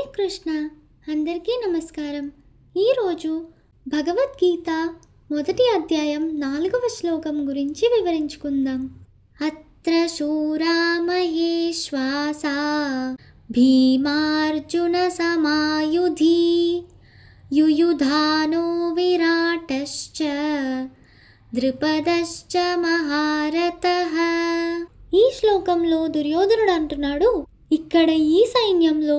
కృష్ణ. అందరికీ నమస్కారం. ఈరోజు భగవద్గీత మొదటి అధ్యాయం 4వ శ్లోకం గురించి వివరించుకుందాం. అత్ర శూరా మహేశ్వాసా భీమార్జున సమాయుధి యుయుధానో విరాటశ్చ ద్రుపదశ్చ మహారథః. ఈ శ్లోకంలో దుర్యోధనుడు అంటున్నాడు, ఇక్కడ ఈ సైన్యంలో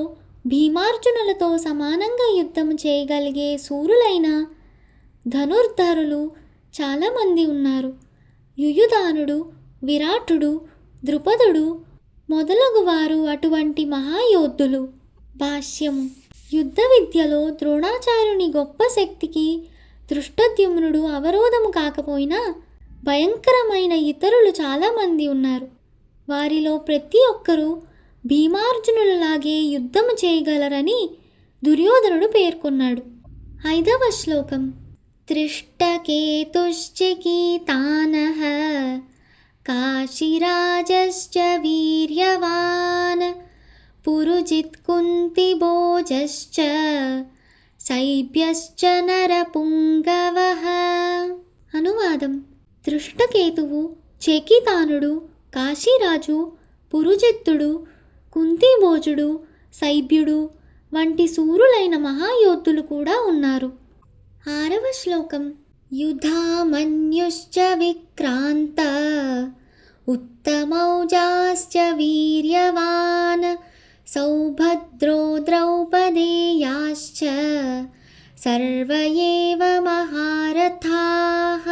భీమార్జునులతో సమానంగా యుద్ధం చేయగలిగే శూరులైన ధనుర్ధరులు చాలామంది ఉన్నారు. యుయుధానుడు, విరాటుడు, ద్రుపదుడు మొదలగువారు అటువంటి మహాయోధులు. భాష్యము. యుద్ధ విద్యలో ద్రోణాచార్యుని గొప్ప శక్తికి ధృష్టద్యుమ్నుడు అవరోధము కాకపోయినా భయంకరమైన ఇతరులు చాలామంది ఉన్నారు. వారిలో ప్రతి ఒక్కరూ భీమార్జునులలాగే యుద్ధము చేయగలరని దుర్యోధనుడు పేర్కొన్నాడు. 5వ శ్లోకం. త్రిష్టకేతుశ్చకీతానః కాశీరాజశ్చ వీర్యవాన్ పురుజిత్ కుంతిభోజశ్చ శైబ్యశ్చ నరపుంగవః. అనువాదం. దృష్టకేతువు, చకితానుడు, కాశీరాజు, పురుజిత్తుడు, కుంతిభోజుడు, శైబ్యుడు వంటి శూరులైన మహాయోధులు కూడా ఉన్నారు. 6వ శ్లోకం. యుధామన్యుశ్చ విక్రాంత ఉత్తమౌజాశ్చ వీర్యవాన్ సౌభద్రో ద్రౌపదేయాశ్చ సర్వ ఏవ మహారథాః.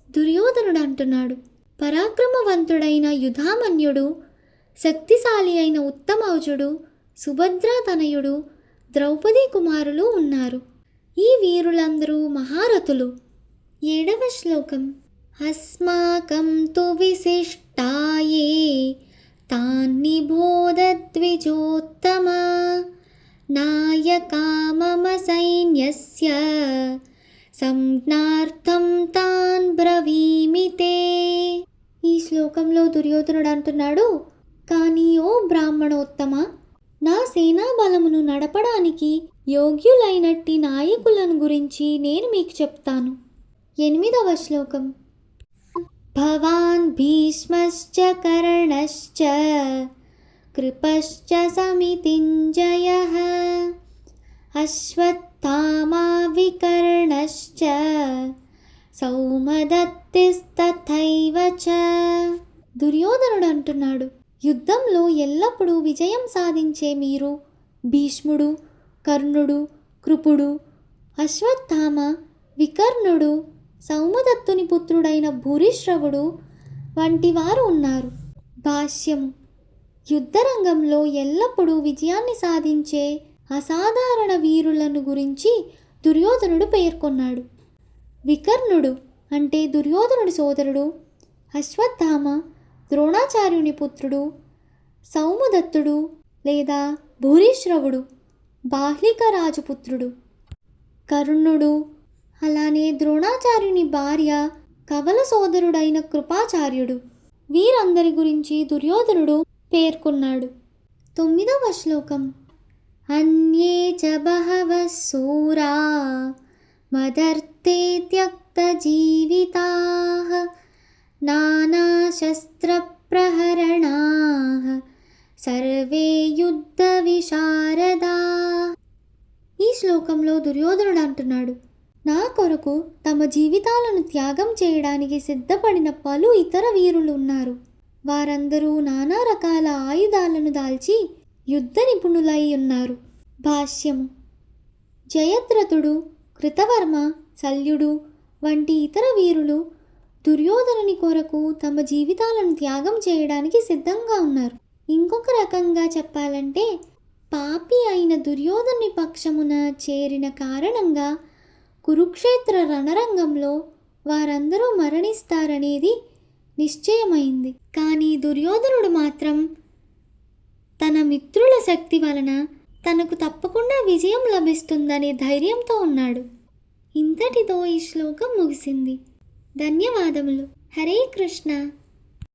దుర్యోధనుడు అంటున్నాడు, పరాక్రమవంతుడైన యుధామన్యుడు, శక్తిశాలి అయిన ఉత్తమౌజుడు, సుభద్రాతనయుడు, ద్రౌపదీ కుమారులు ఉన్నారు. ఈ వీరులందరూ మహారథులు. 7వ శ్లోకం. అస్మాకం తు విశిష్టాయే తాన్నిబోధ ద్విజోత్తమా నాయకా మమ సైన్యస్య సంజ్ఞార్థం తాన్ బ్రవీమితే. ఈ శ్లోకంలో దుర్యోధనుడు అంటున్నాడు, కానీ ఓ బ్రాహ్మణోత్తమ, నా సేనా బలమును నడపడానికి యోగ్యులైనట్టి నాయకులను గురించి నేను మీకు చెప్తాను. 8వ శ్లోకం. భవాన్ భీష్మశ్చ కర్ణశ్చ కృపశ్చ సమితింజయః అశ్వత్థామా వికర్ణశ్చ సౌమదత్తిస్తథైవ చ. దుర్యోధనుడు అంటున్నాడు, యుద్ధంలో ఎల్లప్పుడూ విజయం సాధించే మీరు భీష్ముడు, కర్ణుడు, కృపుడు, అశ్వత్థామ, వికర్ణుడు, సౌమదత్తుని పుత్రుడైన భూరిశ్రవుడు వంటి వారు ఉన్నారు. భాష్యము. యుద్ధరంగంలో ఎల్లప్పుడూ విజయాన్ని సాధించే అసాధారణ వీరులను గురించి దుర్యోధనుడు పేర్కొన్నాడు. వికర్ణుడు అంటే దుర్యోధనుడి సోదరుడు, అశ్వత్థామ ద్రోణాచార్యుని పుత్రుడు, సౌమదత్తుడు లేదా భూరిశ్రవుడు బాహ్లిక రాజుపుత్రుడు, కర్ణుడు, అలానే ద్రోణాచార్యుని భార్య కవల సోదరుడైన కృపాచార్యుడు, వీరందరి గురించి దుర్యోధనుడు పేర్కొన్నాడు. 9వ శ్లోకం. అన్యే చ బహవః శూరా మదర్థే త్యక్త జీవితాః నానాశస్త్రప్రహరణాః సర్వే యుద్ధ విశారదాః. ఈ శ్లోకంలో దుర్యోధనుడు అంటున్నాడు, నా కొరకు తమ జీవితాలను త్యాగం చేయడానికి సిద్ధపడిన పలు ఇతర వీరులు ఉన్నారు. వారందరూ నానా రకాల ఆయుధాలను దాల్చి యుద్ధ నిపుణులై ఉన్నారు. భాష్యము. జయద్రథుడు, కృతవర్మ, శల్యుడు వంటి ఇతర వీరులు దుర్యోధనుని కొరకు తమ జీవితాలను త్యాగం చేయడానికి సిద్ధంగా ఉన్నారు. ఇంకొక రకంగా చెప్పాలంటే, పాపి అయిన దుర్యోధనుని పక్షమున చేరిన కారణంగా కురుక్షేత్ర రణరంగంలో వారందరూ మరణిస్తారనేది నిశ్చయమైంది. కానీ దుర్యోధనుడు మాత్రం తన మిత్రుల శక్తి వలన తనకు తప్పకుండా విజయం లభిస్తుందనే ధైర్యంతో ఉన్నాడు. ఇంతటితో ఈ శ్లోకం ముగిసింది. ధన్యవాదములు. హరే కృష్ణ.